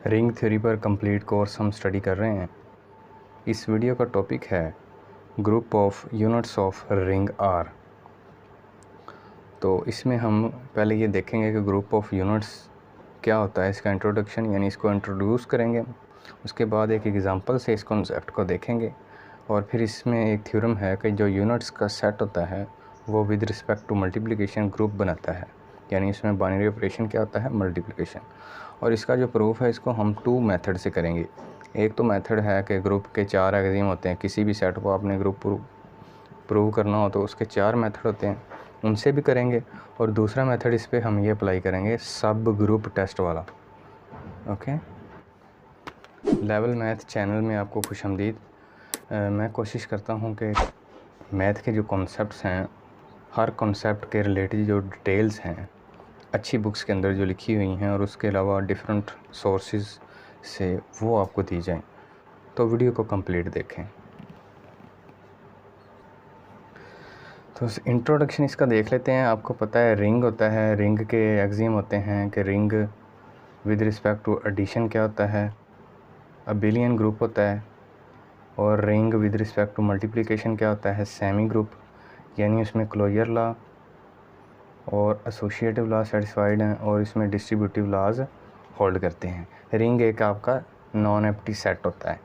Ring theory पर complete course हम study कर रहे हैं। इस वीडियो का टॉपिक है group of units of ring R. तो इसमें हम पहले ये देखेंगे कि ग्रुप ऑफ यूनिट्स क्या होता है, इसका इंट्रोडक्शन यानी इसको इंट्रोड्यूस करेंगे। उसके बाद एक एग्ज़ाम्पल से इस कॉन्सेप्ट को देखेंगे और फिर इसमें एक थ्योरम है कि जो यूनिट्स का सेट होता है वो with respect to multiplication group बनाता है, यानी इसमें बाइनरी ऑपरेशन क्या होता है, मल्टीप्लिकेशन। और इसका जो प्रूफ है इसको हम 2 मेथड से करेंगे। एक तो मेथड है कि ग्रुप के 4 एक्सियम होते हैं, किसी भी सेट को आपने ग्रुप प्रूव करना हो तो उसके 4 मेथड होते हैं, उनसे भी करेंगे। और दूसरा मेथड इस पर हम ये अप्लाई करेंगे सब ग्रुप टेस्ट वाला। ओके, लेवल मैथ चैनल में आपको खुशामदीद। मैं कोशिश करता हूँ कि मैथ के जो कॉन्सेप्ट्स हैं, हर कॉन्सेप्ट के रिलेटेड जो डिटेल्स हैं अच्छी बुक्स के अंदर जो लिखी हुई हैं और उसके अलावा डिफरेंट सोर्सेज से वो आपको दी जाएं, तो वीडियो को कंप्लीट देखें। तो इंट्रोडक्शन इसका देख लेते हैं। आपको पता है रिंग होता है, रिंग के एक्सियम होते हैं कि ring with respect to addition क्या होता है, अबिलियन ग्रुप होता है। और ring with respect to multiplication क्या होता है, सेमी ग्रुप, यानी उसमें क्लोजर लॉ और एसोसिएटिव लॉ सेटिस्फाइड हैं और इसमें डिस्ट्रीब्यूटिव लॉज होल्ड करते हैं। रिंग एक आपका नॉन एम्प्टी सेट होता है।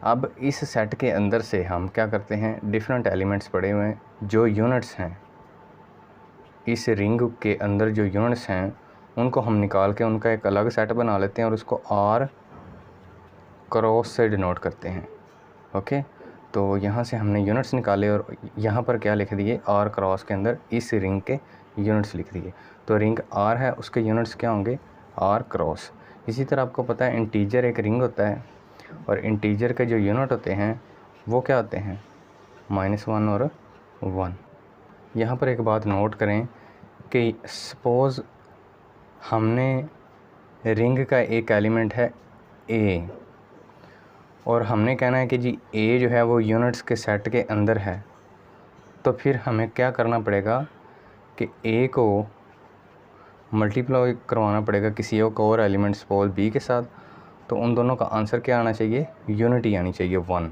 अब इस सेट के अंदर से हम क्या करते हैं, डिफरेंट एलिमेंट्स पड़े हुए हैं, जो यूनिट्स हैं इस रिंग के अंदर जो यूनिट्स हैं उनको हम निकाल के उनका एक अलग सेट बना लेते हैं और उसको आर क्रॉस से डिनोट करते हैं। ओके, तो यहाँ से हमने यूनिट्स निकाले और यहाँ पर क्या लिख दिए, आर क्रॉस के अंदर इस रिंग के यूनिट्स लिख दिए। तो रिंग आर है, उसके यूनिट्स क्या होंगे, आर क्रॉस। इसी तरह आपको पता है इंटीजर एक रिंग होता है और इंटीजर के जो यूनिट होते हैं वो क्या होते हैं, -1 और 1। यहाँ पर एक बात नोट करें कि सपोज़ हमने रिंग का एक एलिमेंट है ए और हमने कहना है कि जी ए जो है वो यूनिट्स के सेट के अंदर है, तो फिर हमें क्या करना पड़ेगा कि ए को मल्टीप्लाई करवाना पड़ेगा किसी एक और एलिमेंट सपोज बी के साथ। तो उन दोनों का आंसर क्या आना चाहिए, यूनिटी आनी चाहिए 1,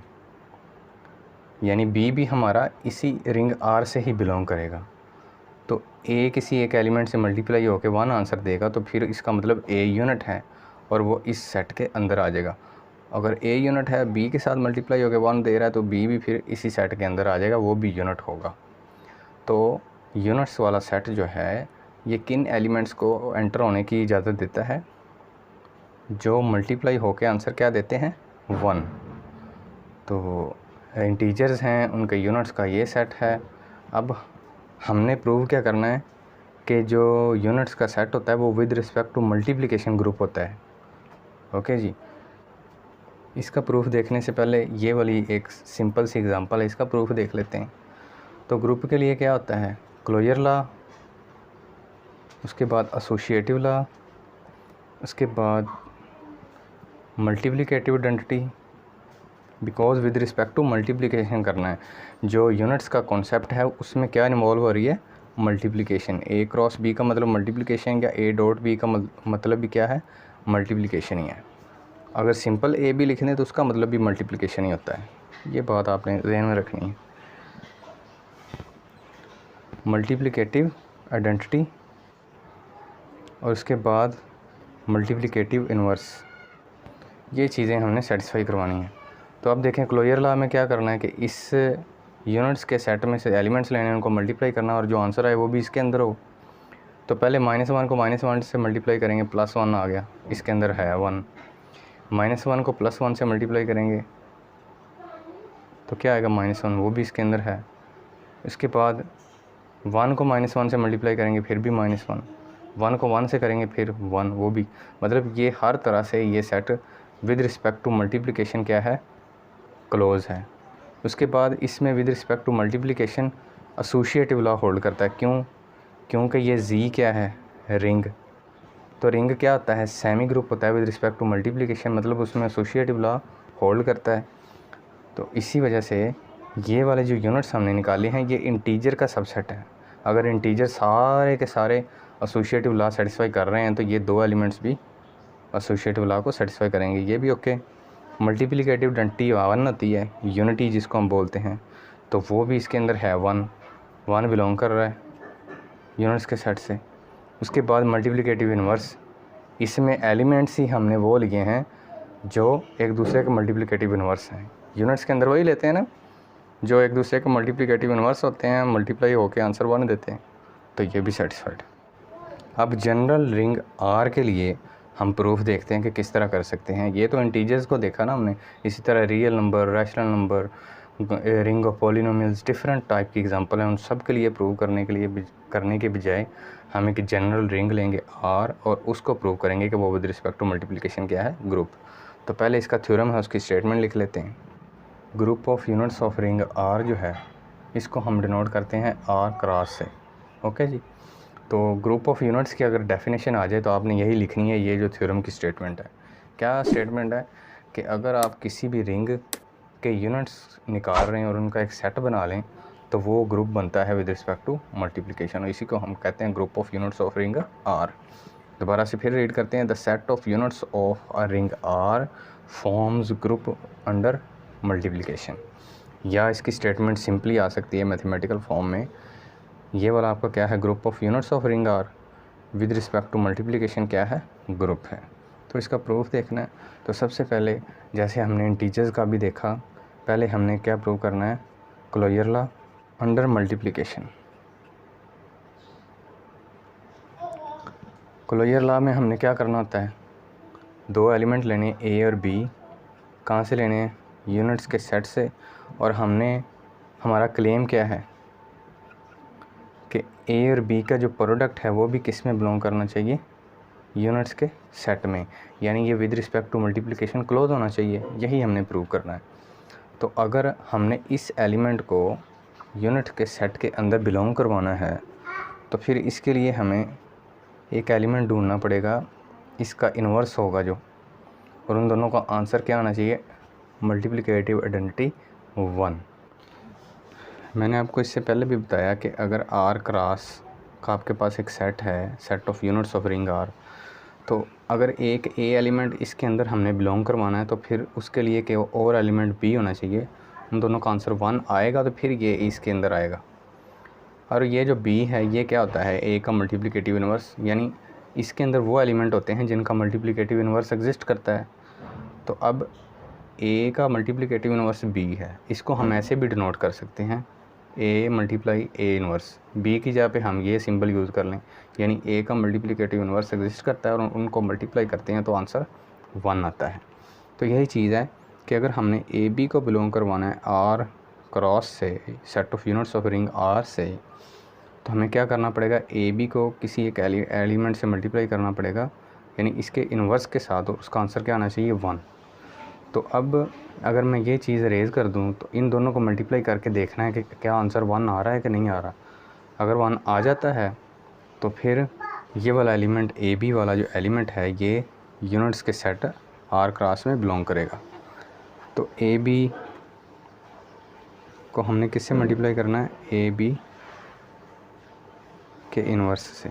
यानी बी भी हमारा इसी रिंग आर से ही बिलोंग करेगा। तो ए किसी एक एलिमेंट से मल्टीप्लाई होकर 1 आंसर देगा, तो फिर इसका मतलब ए यूनिट है और वो इस सेट के अंदर आ जाएगा। अगर ए यूनिट है, बी के साथ मल्टीप्लाई होकर 1 दे रहा है, तो बी भी फिर इसी सेट के अंदर आ जाएगा, वो भी यूनिट होगा। तो यूनिट्स वाला सेट जो है ये किन एलिमेंट्स को एंटर होने की इजाज़त देता है, जो मल्टीप्लाई होकर आंसर क्या देते हैं, 1। तो इंटीजर्स हैं उनके यूनिट्स का ये सेट है। अब हमने प्रूव क्या करना है कि जो यूनिट्स का सेट होता है वो with respect to multiplication group होता है। ओके जी, इसका प्रूफ देखने से पहले ये वाली एक सिंपल सी एग्जांपल है, इसका प्रूफ देख लेते हैं। तो ग्रुप के लिए क्या होता है, क्लोजर लॉ, उसके बाद एसोसिएटिव लॉ, उसके बाद multiplicative identity, because with respect to multiplication करना है। जो यूनिट्स का कॉन्सेप्ट है उसमें क्या इन्वॉल्व हो रही है, मल्टीप्लिकेशन। ए क्रॉस बी का मतलब मल्टीप्लिकेशन या ए डॉट बी का मतलब भी क्या है, मल्टीप्लिकेशन ही है। अगर सिंपल ए भी लिख दें तो उसका मतलब भी मल्टीप्लिकेशन ही होता है। ये बात आपने ध्यान में रखनी है। मल्टीप्लिकेटिव आइडेंटिटी और उसके बाद मल्टीप्लिकेटिव इन्वर्स, ये चीज़ें हमने सेटिस्फाई करवानी है। तो अब देखें क्लोजर लॉ में क्या करना है कि इस यूनिट्स के सेट में से एलिमेंट्स लेने हैं, उनको मल्टीप्लाई करना और जो आंसर आए वो भी इसके अंदर हो। तो पहले -1 को -1 से मल्टीप्लाई करेंगे, +1 आ गया, इसके अंदर है 1। -1 को +1 से मल्टीप्लाई करेंगे तो क्या आएगा, -1, वो भी इसके अंदर है। इसके बाद 1 को -1 से मल्टीप्लाई करेंगे फिर भी -1, 1 को 1 से करेंगे फिर 1, वो भी। मतलब ये हर तरह से ये set with respect to multiplication क्या है, क्लोज है। उसके बाद इसमें with respect to multiplication associative law hold करता है। क्यों, क्योंकि ये जी क्या है, रिंग। तो रिंग क्या होता है, सेमी ग्रुप होता है विद रिस्पेक्ट टू मल्टीप्लिकेशन, मतलब उसमें एसोसिएटिव लॉ होल्ड करता है। तो इसी वजह से ये वाले जो यूनिट्स हमने निकाले हैं ये इंटीजर का सबसेट है। अगर इंटीजर सारे के सारे एसोसिएटिव लॉ सेटिस्फाई कर रहे हैं तो ये 2 एलिमेंट्स भी एसोसिएटिव लॉ को सेटिस्फाई करेंगे, ये भी ओके। मल्टीप्लिकेटिव आइडेंटिटी 1 होती है, यूनिटी जिसको हम बोलते हैं, तो वो भी इसके अंदर है 1 बिलोंग कर रहा है यूनिट्स के सेट से। उसके बाद मल्टीप्लिकेटिव इन्वर्स, इसमें एलिमेंट्स ही हमने वो लिए हैं जो एक दूसरे के मल्टीप्लिकेटिव इन्वर्स हैं। यूनिट्स के अंदर वही लेते हैं ना जो एक दूसरे के मल्टीप्लिकेटिव इन्वर्स होते हैं, मल्टीप्लाई होकर आंसर 1 देते हैं, तो ये भी सेटिस्फाइड। अब जनरल रिंग आर के लिए हम प्रूफ देखते हैं कि किस तरह कर सकते हैं। ये तो इंटीजर्स को देखा ना हमने, इसी तरह real number, rational number, ring of polynomials, different type की एग्जांपल हैं। उन सब के लिए प्रूव करने के बजाय हम एक जनरल रिंग लेंगे आर और उसको प्रूव करेंगे कि वो विद रिस्पेक्ट टू मल्टीप्लिकेशन क्या है, ग्रुप। तो पहले इसका थ्योरम है, उसकी स्टेटमेंट लिख लेते हैं। Group of units of ring R जो है इसको हम डिनोट करते हैं आर क्रॉस से। ओके जी, तो ग्रुप ऑफ यूनिट्स की अगर डेफिनेशन आ जाए तो आपने यही लिखनी है, ये जो थ्योरम की स्टेटमेंट है। क्या स्टेटमेंट है कि अगर आप किसी भी रिंग के यूनिट्स निकाल रहे हैं और उनका एक सेट बना लें तो वो ग्रुप बनता है विद रिस्पेक्ट टू मल्टीप्लिकेशन, और इसी को हम कहते हैं group of units of ring R. दोबारा से फिर रीड करते हैं, the set of units of a ring R forms group under multiplication. या इसकी स्टेटमेंट सिंपली आ सकती है मैथमेटिकल फॉर्म में, ये वाला आपका क्या है, group of units of ring R with respect to multiplication क्या है, ग्रुप है। तो इसका प्रूफ देखना है, तो सबसे पहले जैसे हमने इंटीजर्स का भी देखा, पहले हमने क्या प्रूव करना है, closure law under multiplication. Closure law में हमने क्या करना होता है, दो एलिमेंट लेने ए और बी, कहाँ से लेने हैं, यूनिट्स के सेट से, और हमारा क्लेम क्या है कि ए और बी का जो प्रोडक्ट है वो भी किस में बिलोंग करना चाहिए, यूनिट्स के सेट में, यानी ये with respect to multiplication close होना चाहिए, यही हमने प्रूव करना है। तो अगर हमने इस एलिमेंट को यूनिट के सेट के अंदर बिलोंग करवाना है तो फिर इसके लिए हमें एक एलिमेंट ढूंढना पड़ेगा, इसका इन्वर्स होगा जो, और उन दोनों का आंसर क्या आना चाहिए, मल्टीप्लिकेटिव आइडेंटिटी 1। मैंने आपको इससे पहले भी बताया कि अगर आर क्रॉस का आपके पास एक सेट है, set of units of ring R, तो अगर एक ए एलिमेंट इसके अंदर हमने बिलोंग करवाना है तो फिर उसके लिए कि और एलिमेंट बी होना चाहिए, उन दोनों का आंसर 1 आएगा तो फिर ये इसके अंदर आएगा। और ये जो बी है ये क्या होता है, ए का मल्टीप्लिकेटिव इन्वर्स, यानी इसके अंदर वो एलिमेंट होते हैं जिनका मल्टीप्लिकेटिव इन्वर्स एग्जिस्ट करता है। तो अब ए का मल्टीप्लिकेटिव इन्वर्स बी है, इसको हम ऐसे भी डिनोट कर सकते हैं, A multiply A inverse, B की जगह पे हम ये सिंबल यूज़ कर लें, यानी ए का मल्टीप्लिकेटिव इन्वर्स एग्जिस्ट करता है और उनको मल्टीप्लाई करते हैं तो आंसर 1 आता है। तो यही चीज़ है कि अगर हमने ए बी को बिलोंग करवाना है आर क्रॉस से, set of units of ring R से, तो हमें क्या करना पड़ेगा, ए बी को किसी एक एलिमेंट से मल्टीप्लाई करना पड़ेगा, यानी इसके इन्वर्स के साथ, और उसका आंसर क्या आना चाहिए, 1। तो अब अगर मैं ये चीज़ रेज़ कर दूं तो इन दोनों को मल्टीप्लाई करके देखना है कि क्या आंसर 1 आ रहा है कि नहीं आ रहा। अगर 1 आ जाता है तो फिर ये वाला एलिमेंट, ए बी वाला जो एलिमेंट है, ये यूनिट्स के सेट आर क्रॉस में बिलोंग करेगा। तो ए बी को हमने किससे मल्टीप्लाई करना है, ए बी के इन्वर्स से।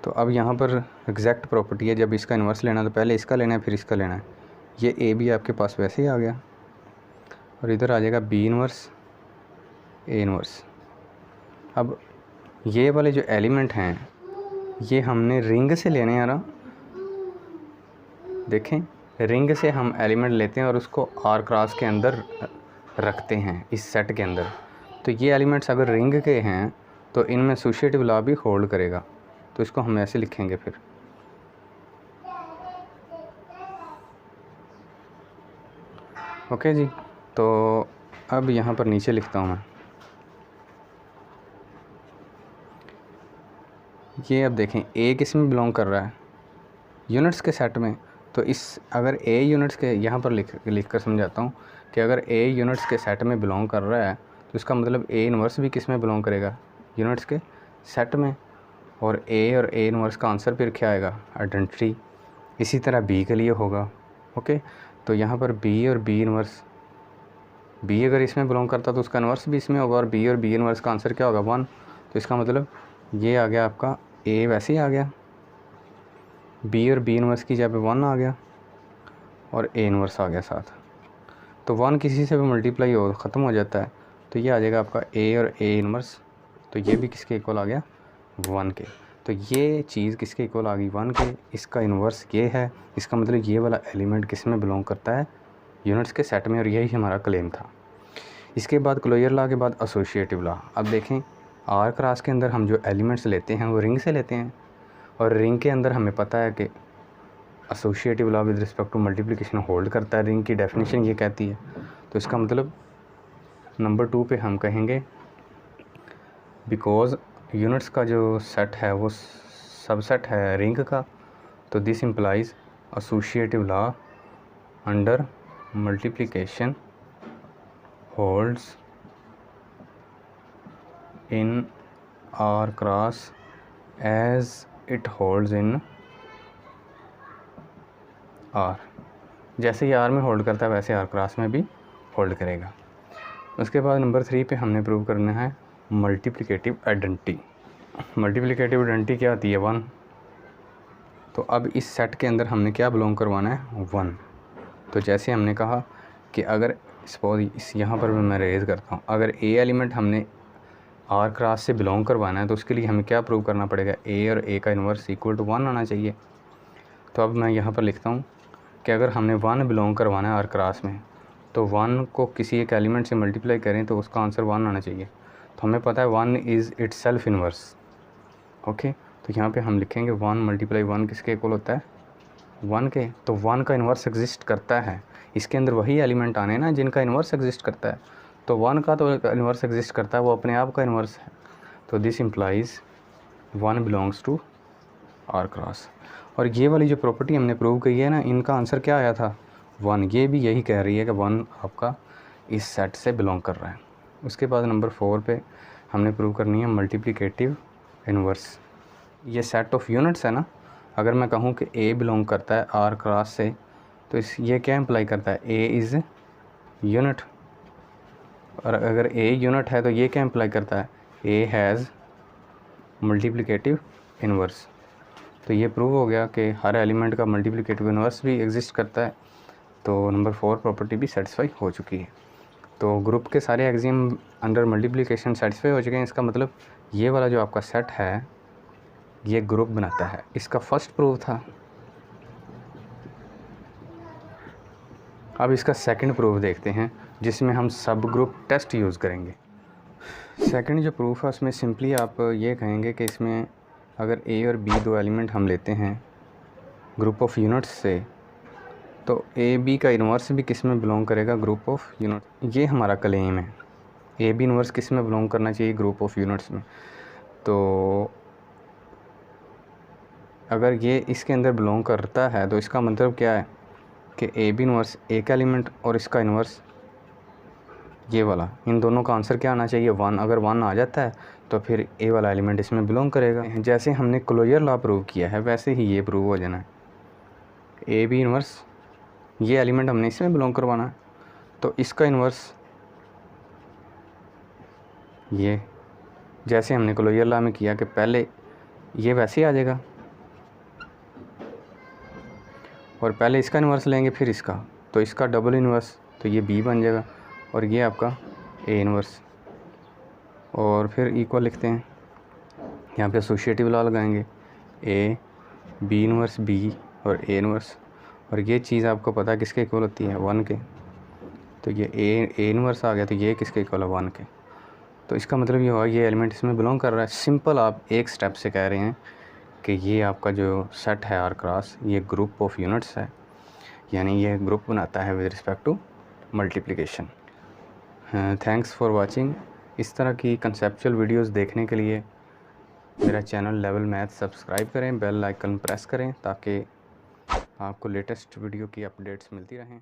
तो अब यहाँ पर एग्जैक्ट प्रॉपर्टी है, जब इसका इन्वर्स लेना तो पहले इसका लेना है फिर इसका लेना है। ये ए बी आपके पास वैसे ही आ गया और इधर आ जाएगा बी इन्वर्स ए इन्वर्स। अब ये वाले जो एलिमेंट हैं ये हमने रिंग से लेने हैं ना, देखें रिंग से हम एलिमेंट लेते हैं और उसको आर क्रॉस के अंदर रखते हैं इस सेट के अंदर। तो ये एलिमेंट्स अगर रिंग के हैं तो इनमें एसोसिएटिव लॉ भी होल्ड करेगा, तो इसको हम ऐसे लिखेंगे फिर। ओके जी, तो अब यहाँ पर नीचे लिखता हूँ मैं, ये अब देखें ए किस में बिलोंग कर रहा है, यूनिट्स के सेट में। तो इस अगर ए यूनिट्स के, यहाँ पर लिख कर समझाता हूँ कि अगर ए यूनिट्स के सेट में बिलोंग कर रहा है तो इसका मतलब ए इन्वर्स भी किस में बिलोंग करेगा, यूनिट्स के सेट में। और ए इन्वर्स का आंसर फिर क्या आएगा, आइडेंटिटी। इसी तरह बी के लिए होगा। ओके, तो यहाँ पर बी और बी इन्वर्स, बी अगर इसमें बिलोंग करता तो उसका इन्वर्स भी इसमें होगा, और बी इन्वर्स का आंसर क्या होगा, 1। तो इसका मतलब ये आ गया आपका, ए वैसे ही आ गया, बी और बी इनवर्स की जगह पे 1 आ गया और ए इनवर्स आ गया साथ। तो 1 किसी से भी मल्टीप्लाई हो ख़त्म हो जाता है, तो ये आ जाएगा आपका ए और ए इनवर्स। तो ये भी किसके इक्वल आ गया, 1 के। तो ये चीज़ किसके इक्वल आ गई, 1 के। इसका इन्वर्स ये है, इसका मतलब ये वाला एलिमेंट किस में बिलोंग करता है, यूनिट्स के सेट में, और यही हमारा क्लेम था। इसके बाद क्लोजर लॉ के बाद एसोसिएटिव लॉ। अब देखें आर क्रॉस के अंदर हम जो एलिमेंट्स लेते हैं वो रिंग से लेते हैं, और रिंग के अंदर हमें पता है कि associative law with respect to multiplication hold करता है। रिंग की डेफिनेशन ये कहती है। तो इसका मतलब नंबर 2 पे हम कहेंगे बिकॉज यूनिट्स का जो सेट है वो सबसेट है रिंग का, तो this implies associative law under multiplication holds in R cross as it holds in R. जैसे ही आर में होल्ड करता है वैसे आर क्रॉस में भी होल्ड करेगा। उसके बाद नंबर 3 पे हमने प्रूव करना है मल्टीप्लिकेटिव आइडेंटिटी। मल्टीप्लिकेटिव आइडेंटिटी क्या होती है, 1। तो अब इस सेट के अंदर हमने क्या बिलोंग करवाना है, 1। तो जैसे हमने कहा कि अगर सपोज इस यहाँ पर मैं रेज करता हूँ, अगर ए एलिमेंट हमने आर क्रॉस से बिलोंग करवाना है तो उसके लिए हमें क्या प्रूव करना पड़ेगा, ए और ए का इन्वर्स इक्वल टू 1 आना चाहिए। तो अब मैं यहाँ पर लिखता हूँ कि अगर हमने 1 बिलोंग करवाना है आर क्रॉस में, तो 1 को किसी एक एलिमेंट से मल्टीप्लाई करें तो उसका आंसर 1 आना चाहिए। तो हमें पता है 1 is it self inverse. Okay, तो यहाँ पे हम लिखेंगे 1 मल्टीप्लाई 1 किसके इक्वल होता है, 1 के। तो 1 का इन्वर्स एग्जिस्ट करता है, इसके अंदर वही एलिमेंट आने ना जिनका इन्वर्स एग्जिस्ट करता है। तो 1 का तो इन्वर्स एग्जिस्ट करता है, वो अपने आप का इन्वर्स है। तो this implies 1 belongs to R cross. और ये वाली जो प्रॉपर्टी हमने प्रूव की है ना, इनका आंसर क्या आया था, 1। ये भी यही कह रही है कि 1 आपका इस सेट से बिलोंग कर रहा है। उसके बाद नंबर 4 पे हमने प्रूव करनी है मल्टीप्लिकेटिव इन्वर्स। ये सेट ऑफ यूनिट्स है ना, अगर मैं कहूँ कि ए बिलोंग करता है आर क्रॉस से, तो ये क्या इम्प्लाई करता है, ए इज़ यूनिट। और अगर ए यूनिट है तो ये क्या इम्प्लाई करता है, ए हैज़ मल्टीप्लिकेटिव इन्वर्स। तो ये प्रूव हो गया कि हर एलिमेंट का मल्टीप्लिकेटिव इन्वर्स भी एग्जिस्ट करता है। तो नंबर 4 प्रॉपर्टी भी सेटिस्फाई हो चुकी है। तो ग्रुप के सारे एक्सियम अंडर मल्टीप्लिकेशन सेटिस्फाई हो चुके हैं। इसका मतलब ये वाला जो आपका सेट है ये ग्रुप बनाता है। इसका फर्स्ट प्रूव था। अब इसका सेकंड प्रूफ देखते हैं जिसमें हम सब ग्रुप टेस्ट यूज़ करेंगे। सेकंड जो प्रूफ है उसमें सिंपली आप ये कहेंगे कि इसमें अगर ए और बी 2 एलिमेंट हम लेते हैं ग्रुप ऑफ यूनिट्स से, तो ए बी का इन्वर्स भी किस में बिलोंग करेगा, ग्रुप ऑफ यूनिट। ये हमारा क्लेम है, ए बी इन्वर्स किस में बिलोंग करना चाहिए, ग्रुप ऑफ यूनिट्स में। तो अगर ये इसके अंदर बिलोंग करता है तो इसका मतलब क्या है कि ए बी इन्वर्स एक एलिमेंट और इसका इन्वर्स ये वाला, इन दोनों का आंसर क्या आना चाहिए, 1। अगर 1 आ जाता है तो फिर ए वाला एलिमेंट इसमें बिलोंग करेगा। जैसे हमने क्लोजर लॉ प्रूव किया है वैसे ही ये प्रूव हो जाना है। ए बी इन्वर्स ये एलिमेंट हमने इसमें बिलोंग करवाना है, तो इसका इन्वर्स ये, जैसे हमने क्लोजर लॉ में किया कि पहले ये वैसे ही आ जाएगा और पहले इसका इन्वर्स लेंगे फिर इसका, तो इसका डबल इन्वर्स, तो ये बी बन जाएगा और ये आपका ए इन्वर्स। और फिर इक्वल लिखते हैं, यहाँ पे एसोसिएटिव लॉ लगाएंगे, ए बी इन्वर्स बी और ए इन्वर्स। और ये चीज़ आपको पता है किसके इक्वल होती है, 1 के। तो ये ए इन्वर्स आ गया, तो ये किसके इक्वल है, 1 के। तो इसका मतलब ये हुआ ये एलिमेंट इसमें बिलोंग कर रहा है। सिंपल आप एक स्टेप से कह रहे हैं कि ये आपका जो सेट है आर क्रॉस ये ग्रुप ऑफ यूनिट्स है, यानी ये ग्रुप बनाता है with respect to multiplication. Thanks for watching. इस तरह की कंसेप्चुअल वीडियोस देखने के लिए मेरा चैनल लेवल मैथ सब्सक्राइब करें, बेल आइकन प्रेस करें ताकि आपको लेटेस्ट वीडियो की अपडेट्स मिलती रहें।